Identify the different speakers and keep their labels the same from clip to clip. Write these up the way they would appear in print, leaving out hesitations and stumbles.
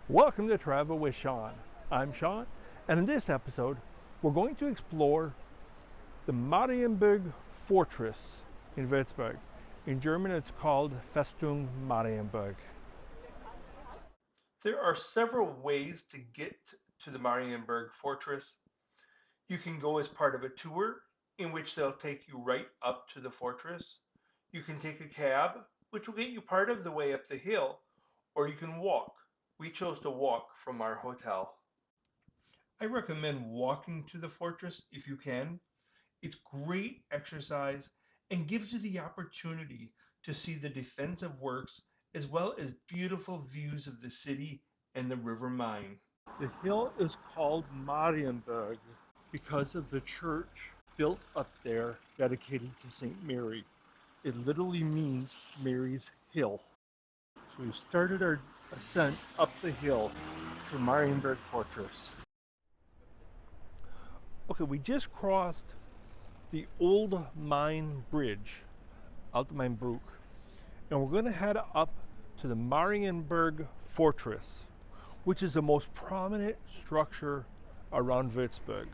Speaker 1: Welcome to Travel with Sean. I'm Sean, and in this episode, we're going to explore the Marienberg Fortress in Würzburg. In German, it's called Festung Marienberg.
Speaker 2: There are several ways to get to the Marienberg Fortress. You can go as part of a tour, in which they'll take you right up to the fortress. You can take a cab, which will get you part of the way up the hill, or you can walk. We chose to walk from our hotel. I recommend walking to the fortress if you can. It's great exercise and gives you the opportunity to see the defensive works as well as beautiful views of the city and the River Main.
Speaker 1: The hill is called Marienberg because of the church built up there dedicated to St. Mary. It literally means Mary's Hill. So we started our ascent up the hill to Marienberg Fortress. Okay, we just crossed the old Main Bridge, Alte Mainbrück, and we're going to head up to the Marienberg Fortress, which is the most prominent structure around Würzburg.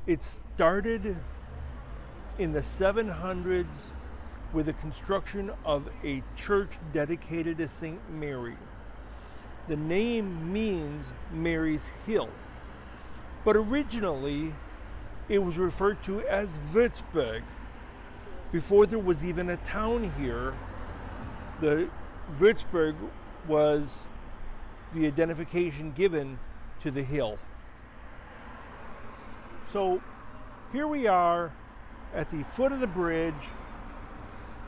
Speaker 1: It started in the 700s with the construction of a church dedicated to St. Mary. The name means Mary's Hill, but originally it was referred to as Würzburg. Before there was even a town here, the Würzburg was the identification given to the hill. So here we are at the foot of the bridge.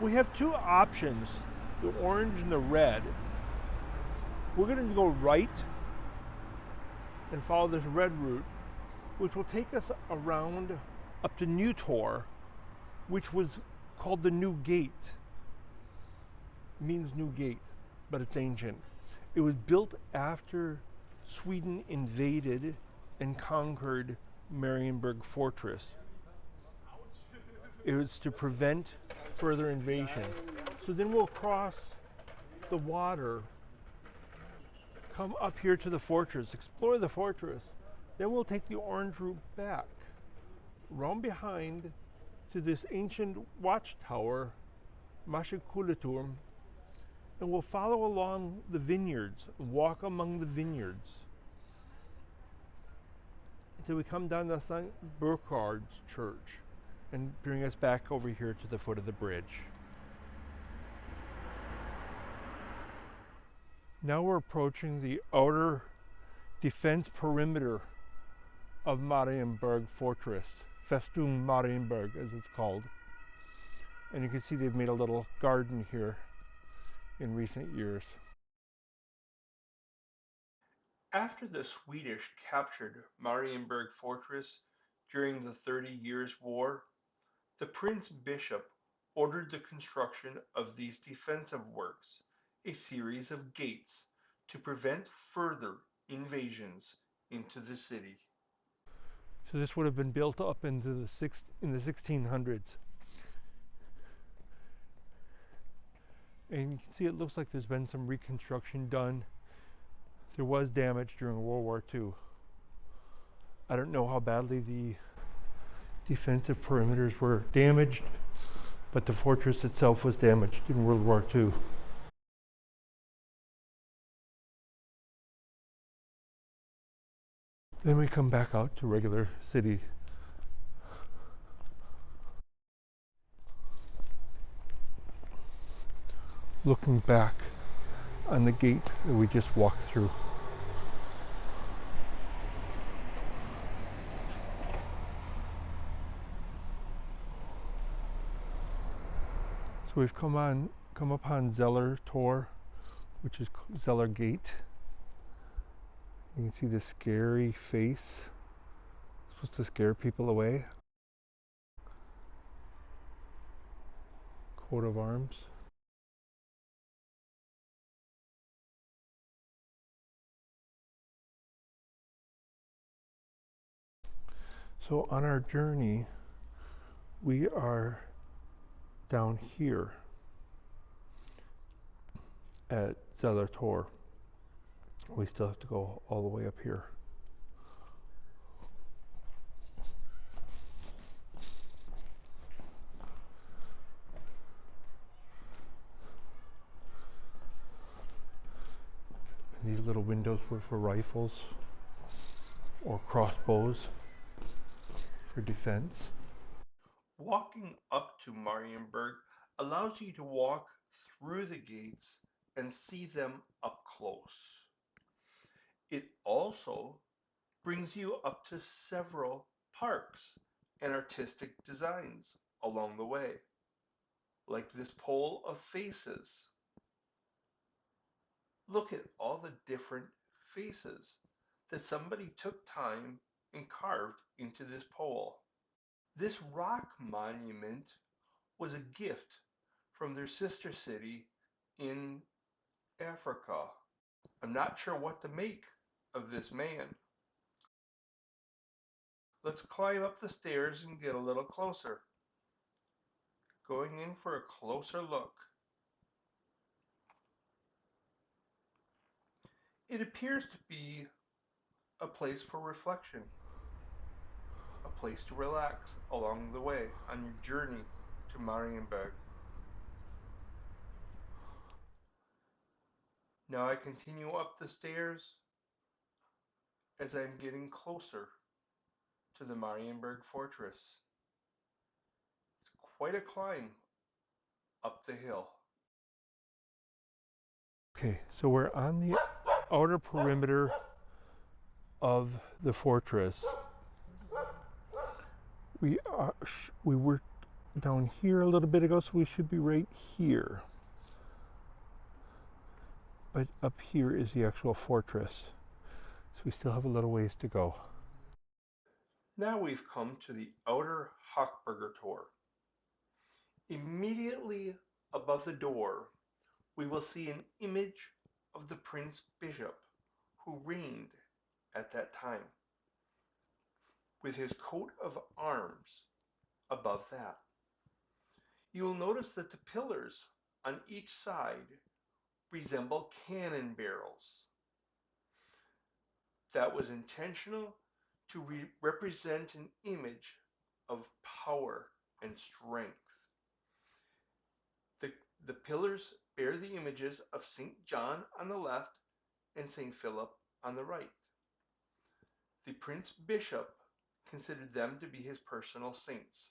Speaker 1: We have two options, the orange and the red. We're going to go right and follow this red route, which will take us around up to New Tor, which was called the New Gate. It means New Gate, but it's ancient. It was built after Sweden invaded and conquered Marienberg Fortress. It was to prevent further invasion. So then we'll cross the water, come up here to the fortress, explore the fortress. Then we'll take the orange route back, round behind to this ancient watchtower, Maschekuleturm, and we'll follow along the vineyards, walk among the vineyards, until we come down to St. Burkhard's church and bring us back over here to the foot of the bridge. Now we're approaching the outer defense perimeter of Marienberg Fortress, Festung Marienberg as it's called. And you can see they've made a little garden here in recent years.
Speaker 2: After the Swedish captured Marienberg Fortress during the 30 Years' War, the Prince Bishop ordered the construction of these defensive works, a series of gates, to prevent further invasions into the city.
Speaker 1: So this would have been built up into in the 1600s. And you can see it looks like there's been some reconstruction done. There was damage during World War II. I don't know how badly the defensive perimeters were damaged, but the fortress itself was damaged in World War II. Then we come back out to regular city. Looking back on the gate that we just walked through. So we've come upon Zeller Tor, which is Zeller Gate. You can see the scary face. It's supposed to scare people away. Coat of arms. So on our journey, we are down here at Zeller Tor. We still have to go all the way up here. And these little windows were for rifles or crossbows for defense.
Speaker 2: Walking up to Marienberg allows you to walk through the gates and see them up close. It also brings you up to several parks and artistic designs along the way, like this pole of faces. Look at all the different faces that somebody took time and carved into this pole. This rock monument was a gift from their sister city in Africa. I'm not sure what to make of this man. Let's climb up the stairs and get a little closer. Going in for a closer look. It appears to be a place for reflection, a place to relax along the way on your journey to Marienberg. Now I continue up the stairs as I'm getting closer to the Marienberg Fortress. It's quite a climb up the hill.
Speaker 1: Okay, so we're on the outer perimeter of the fortress. We were down here a little bit ago, so we should be right here. But up here is the actual fortress. So we still have a little ways to go.
Speaker 2: Now we've come to the outer Hochberger Tor. Immediately above the door, we will see an image of the Prince Bishop who reigned at that time, with his coat of arms above that. You will notice that the pillars on each side resemble cannon barrels. That was intentional to represent an image of power and strength. The pillars bear the images of St. John on the left and St. Philip on the right. The Prince Bishop considered them to be his personal saints.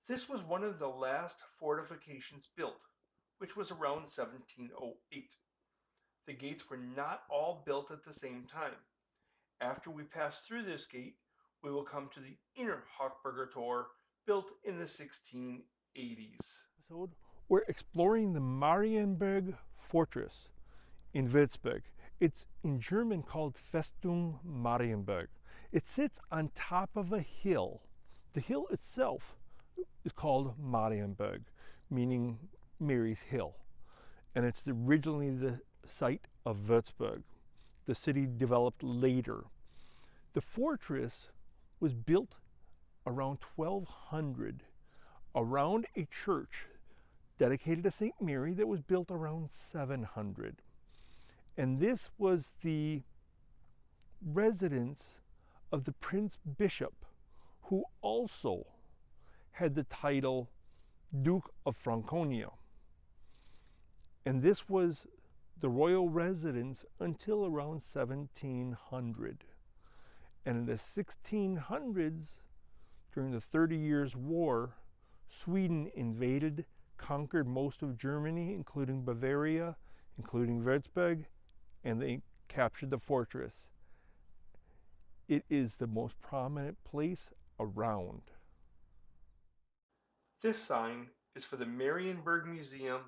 Speaker 2: This was one of the last fortifications built, which was around 1708. The gates were not all built at the same time. After we pass through this gate, we will come to the inner Hochberger Tor, built in the 1680s.
Speaker 1: So we're exploring the Marienberg Fortress in Würzburg. It's in German called Festung Marienberg. It sits on top of a hill. The hill itself is called Marienberg, meaning Mary's Hill. And it's originally the site of Würzburg. The city developed later. The fortress was built around 1200 around a church dedicated to St. Mary that was built around 700. And this was the residence of the Prince Bishop, who also had the title Duke of Franconia. And this was the royal residence until around 1700. And in the 1600s, during the 30 Years' War, Sweden invaded, conquered most of Germany, including Bavaria, including Würzburg, and they captured the fortress. It is the most prominent place around.
Speaker 2: This sign is for the Marienberg Museum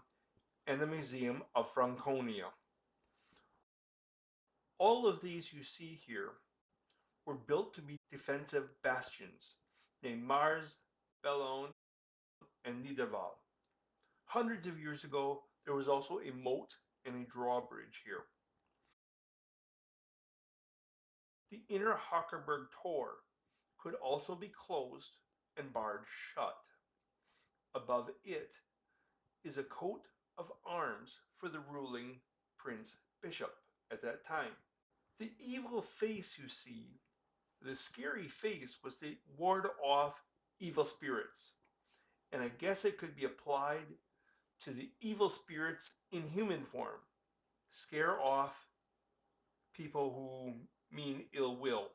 Speaker 2: and the Museum of Franconia. All of these you see here were built to be defensive bastions named Mars, Bellone, and Niederwall. Hundreds of years ago, there was also a moat and a drawbridge here. The inner Hockerberg Tor could also be closed and barred shut. Above it is a coat of arms for the ruling Prince Bishop at that time. The evil face you see, the scary face, was to ward off evil spirits. And I guess it could be applied to the evil spirits in human form. Scare off people who mean ill will.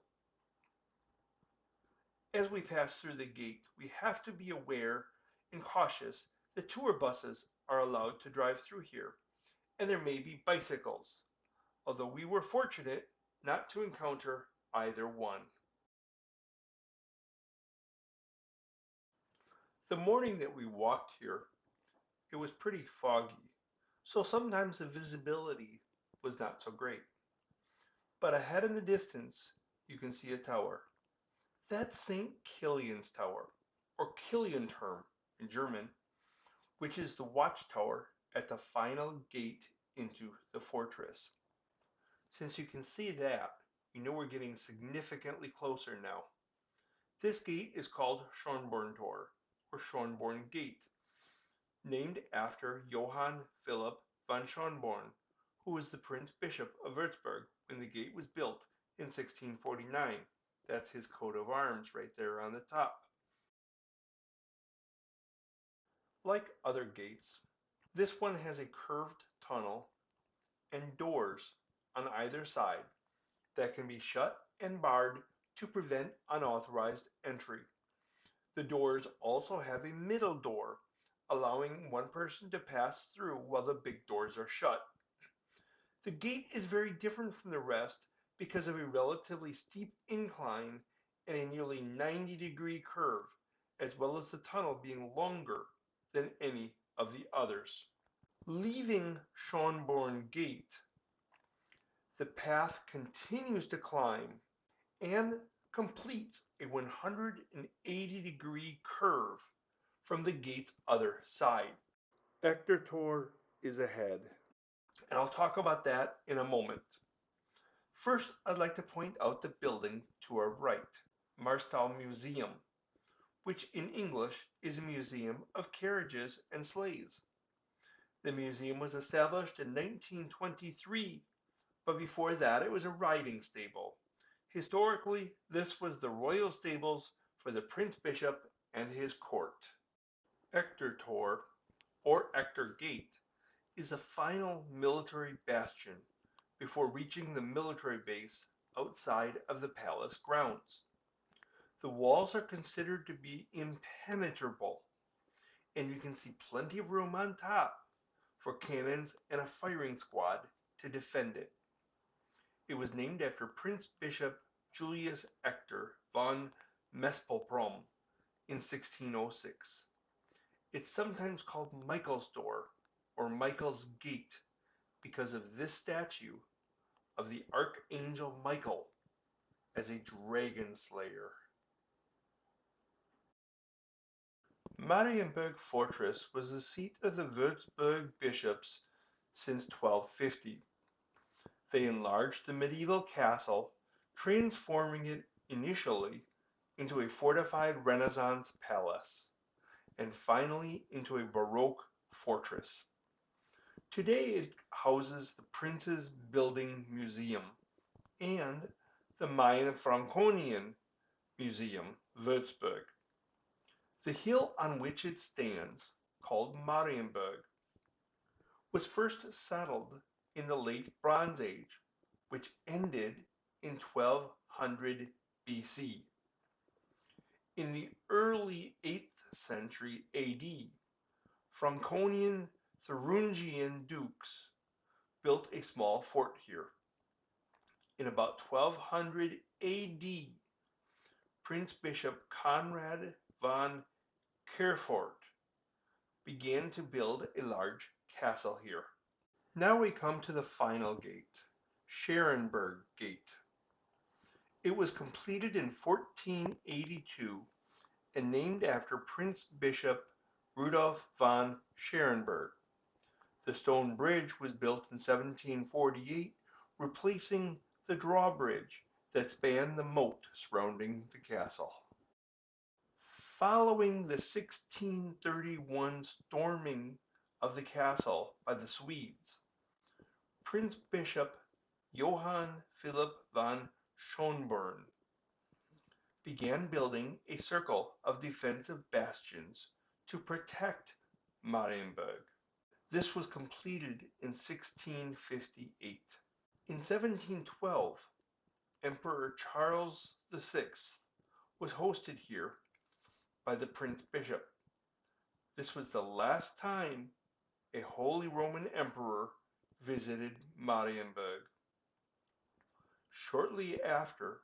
Speaker 2: As we pass through the gate, we have to be aware and cautious that tour buses are allowed to drive through here, and there may be bicycles, although we were fortunate not to encounter either one. The morning that we walked here, it was pretty foggy, so sometimes the visibility was not so great. But ahead in the distance, you can see a tower. That's St. Kilian's Tower, or Kilianturm in German, which is the watchtower at the final gate into the fortress. Since you can see that, you know we're getting significantly closer now. This gate is called Schönborntor, or Schönborn Gate, named after Johann Philipp von Schönborn, who was the Prince Bishop of Würzburg when the gate was built in 1649. That's his coat of arms right there on the top. Like other gates, this one has a curved tunnel and doors on either side that can be shut and barred to prevent unauthorized entry. The doors also have a middle door, allowing one person to pass through while the big doors are shut. The gate is very different from the rest because of a relatively steep incline and a nearly 90-degree curve, as well as the tunnel being longer than any of the others. Leaving Schönborn Gate, the path continues to climb and completes a 180-degree curve from the gate's other side. Echtertor is ahead, and I'll talk about that in a moment. First, I'd like to point out the building to our right, Marstall Museum, which in English is a museum of carriages and sleighs. The museum was established in 1923, but before that it was a riding stable. Historically, this was the royal stables for the Prince Bishop and his court. Echtertor, or Ector Gate, is the final military bastion before reaching the military base outside of the palace grounds. The walls are considered to be impenetrable, and you can see plenty of room on top for cannons and a firing squad to defend it. It was named after Prince Bishop Julius Ector von Mespelprom in 1606. It's sometimes called Michael's Door or Michael's Gate because of this statue of the Archangel Michael as a dragon slayer. Marienberg Fortress was the seat of the Würzburg bishops since 1250. They enlarged the medieval castle, transforming it initially into a fortified Renaissance palace, and finally into a Baroque fortress. Today it houses the Prince's Building Museum and the Main-Franconian Museum, Würzburg. The hill on which it stands, called Marienberg, was first settled in the late Bronze Age, which ended in 1200 BC. In the early 8th century AD, Franconian Thuringian dukes built a small fort here. In about 1200 AD, Prince Bishop Conrad von Kerfort began to build a large castle here. Now we come to the final gate, Marienberg Gate. It was completed in 1482 and named after Prince Bishop Rudolf von Marienberg. The stone bridge was built in 1748, replacing the drawbridge that spanned the moat surrounding the castle. Following the 1631 storming of the castle by the Swedes, Prince Bishop Johann Philipp von Schönborn, began building a circle of defensive bastions to protect Marienburg. This was completed in 1658. In 1712, Emperor Charles VI was hosted here by the Prince Bishop. This was the last time a Holy Roman Emperor visited Marienburg. Shortly after,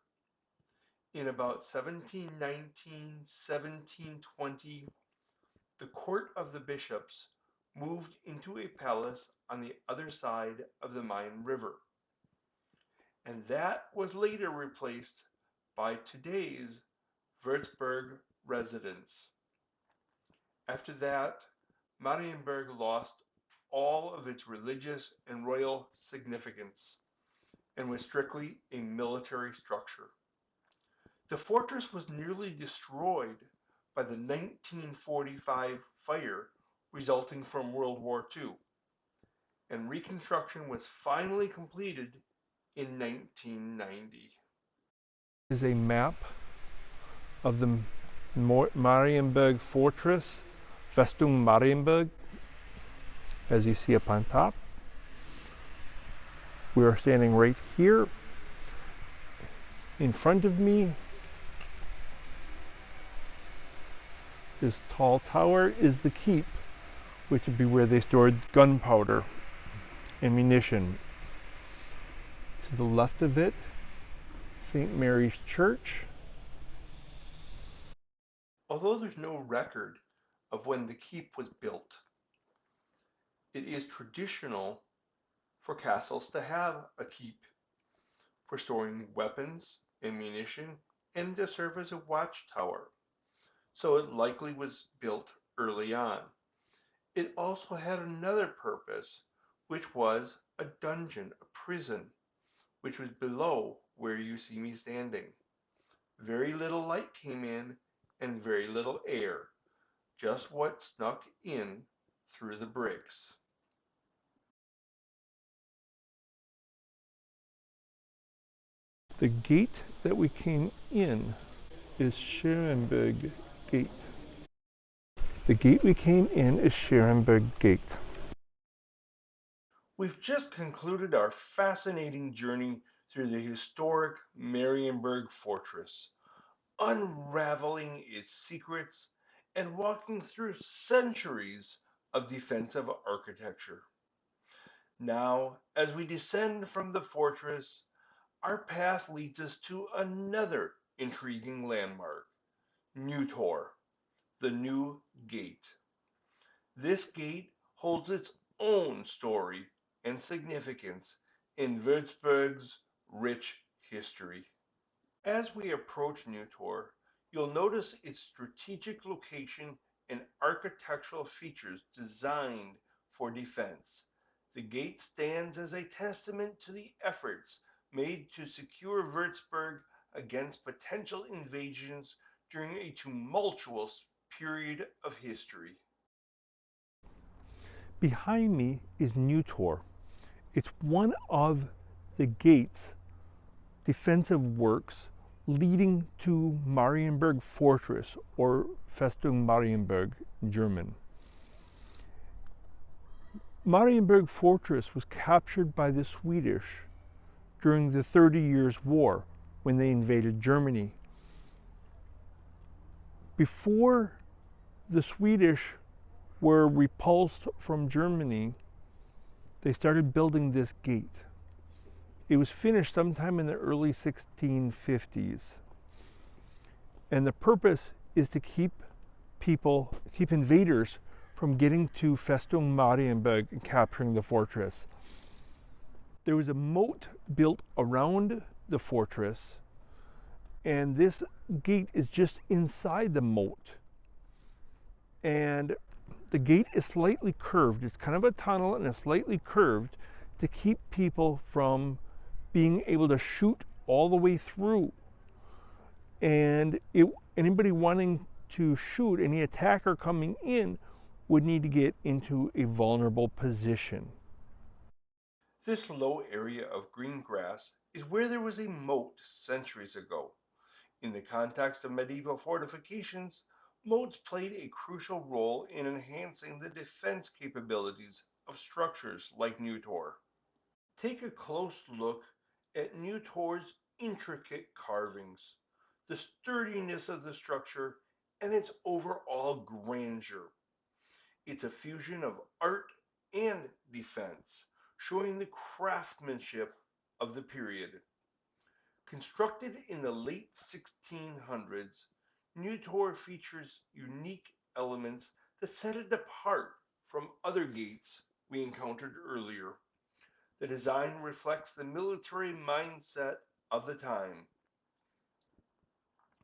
Speaker 2: in about 1719-1720, the court of the bishops moved into a palace on the other side of the Main River, and that was later replaced by today's Würzburg residence. After that, Marienburg lost all of its religious and royal significance and was strictly a military structure. The fortress was nearly destroyed by the 1945 fire resulting from World War II, and reconstruction was finally completed in 1990.
Speaker 1: This is a map of the Marienberg Fortress, Festung Marienberg, as you see up on top. We are standing right here. In front of me, this tall tower is the keep, which would be where they stored gunpowder, ammunition. To the left of it, St. Mary's Church.
Speaker 2: Although there's no record of when the keep was built, it is traditional for castles to have a keep for storing weapons, ammunition, and to serve as a watchtower, so it likely was built early on. It also had another purpose, which was a dungeon, a prison, which was below where you see me standing. Very little light came in and very little air, just what snuck in through the bricks.
Speaker 1: The gate that we came in is Scherenberg Gate. The gate we came in is Scherenberg Gate.
Speaker 2: We've just concluded our fascinating journey through the historic Marienberg Fortress, unraveling its secrets and walking through centuries of defensive architecture. Now, as we descend from the fortress, our path leads us to another intriguing landmark, Neutor, the New Gate. This gate holds its own story and significance in Würzburg's rich history. As we approach Neutor, you'll notice its strategic location and architectural features designed for defense. The gate stands as a testament to the efforts made to secure Würzburg against potential invasions during a tumultuous period of history.
Speaker 1: Behind me is Neutor. It's one of the gates, defensive works, leading to Marienberg Fortress, or Festung Marienberg in German. Marienberg Fortress was captured by the Swedish during the 30 Years' War when they invaded Germany. Before the Swedish were repulsed from Germany, they started building this gate. It was finished sometime in the early 1650s. And the purpose is to keep invaders from getting to Festung Marienberg and capturing the fortress. There was a moat built around the fortress, and this gate is just inside the moat. And the gate is slightly curved. It's kind of a tunnel and it's slightly curved to keep people from being able to shoot all the way through. And anybody wanting to shoot, any attacker coming in, would need to get into a vulnerable position.
Speaker 2: This low area of green grass is where there was a moat centuries ago. In the context of medieval fortifications, moats played a crucial role in enhancing the defense capabilities of structures like New Tor. Take a close look at New Tor's intricate carvings, the sturdiness of the structure, and its overall grandeur. It's a fusion of art and defense, showing the craftsmanship of the period. Constructed in the late 1600s, New Tor features unique elements that set it apart from other gates we encountered earlier. The design reflects the military mindset of the time,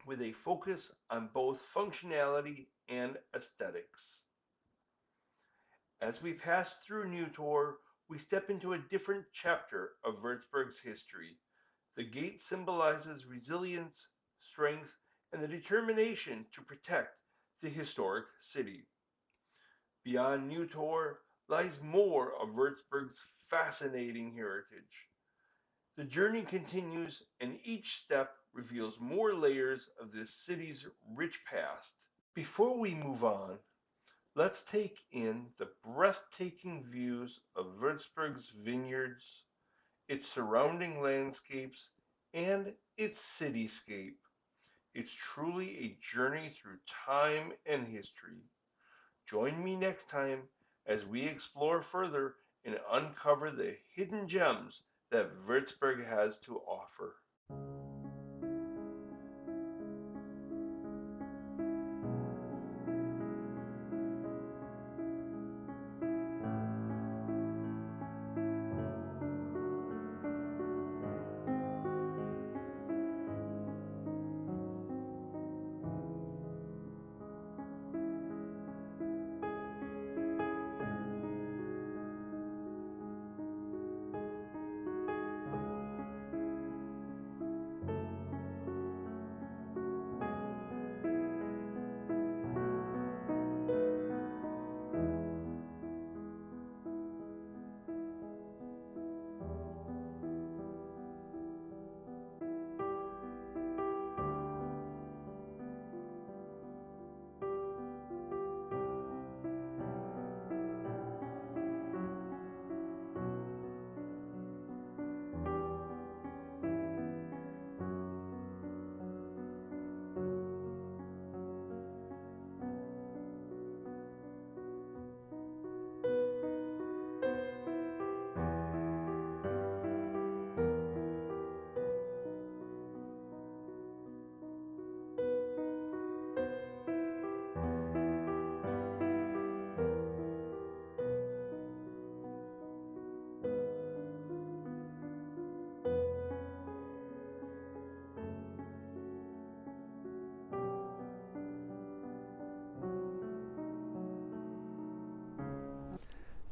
Speaker 2: with a focus on both functionality and aesthetics. As we pass through New Tor, we step into a different chapter of Würzburg's history. The gate symbolizes resilience, strength, and the determination to protect the historic city. Beyond New Tor lies more of Würzburg's fascinating heritage. The journey continues, and each step reveals more layers of this city's rich past. Before we move on, let's take in the breathtaking views of Würzburg's vineyards, its surrounding landscapes, and its cityscape. It's truly a journey through time and history. Join me next time as we explore further and uncover the hidden gems that Würzburg has to offer.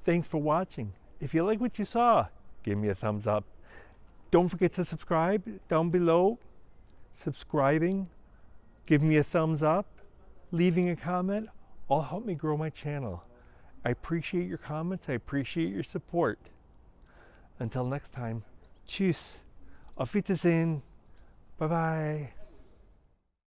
Speaker 1: Thanks for watching. If you like what you saw, give me a thumbs up. Don't forget to subscribe down below. Subscribing, give me a thumbs up, leaving a comment, all help me grow my channel. I appreciate your comments. I appreciate your support. Until next time, tschüss, auf Wiedersehen, bye bye.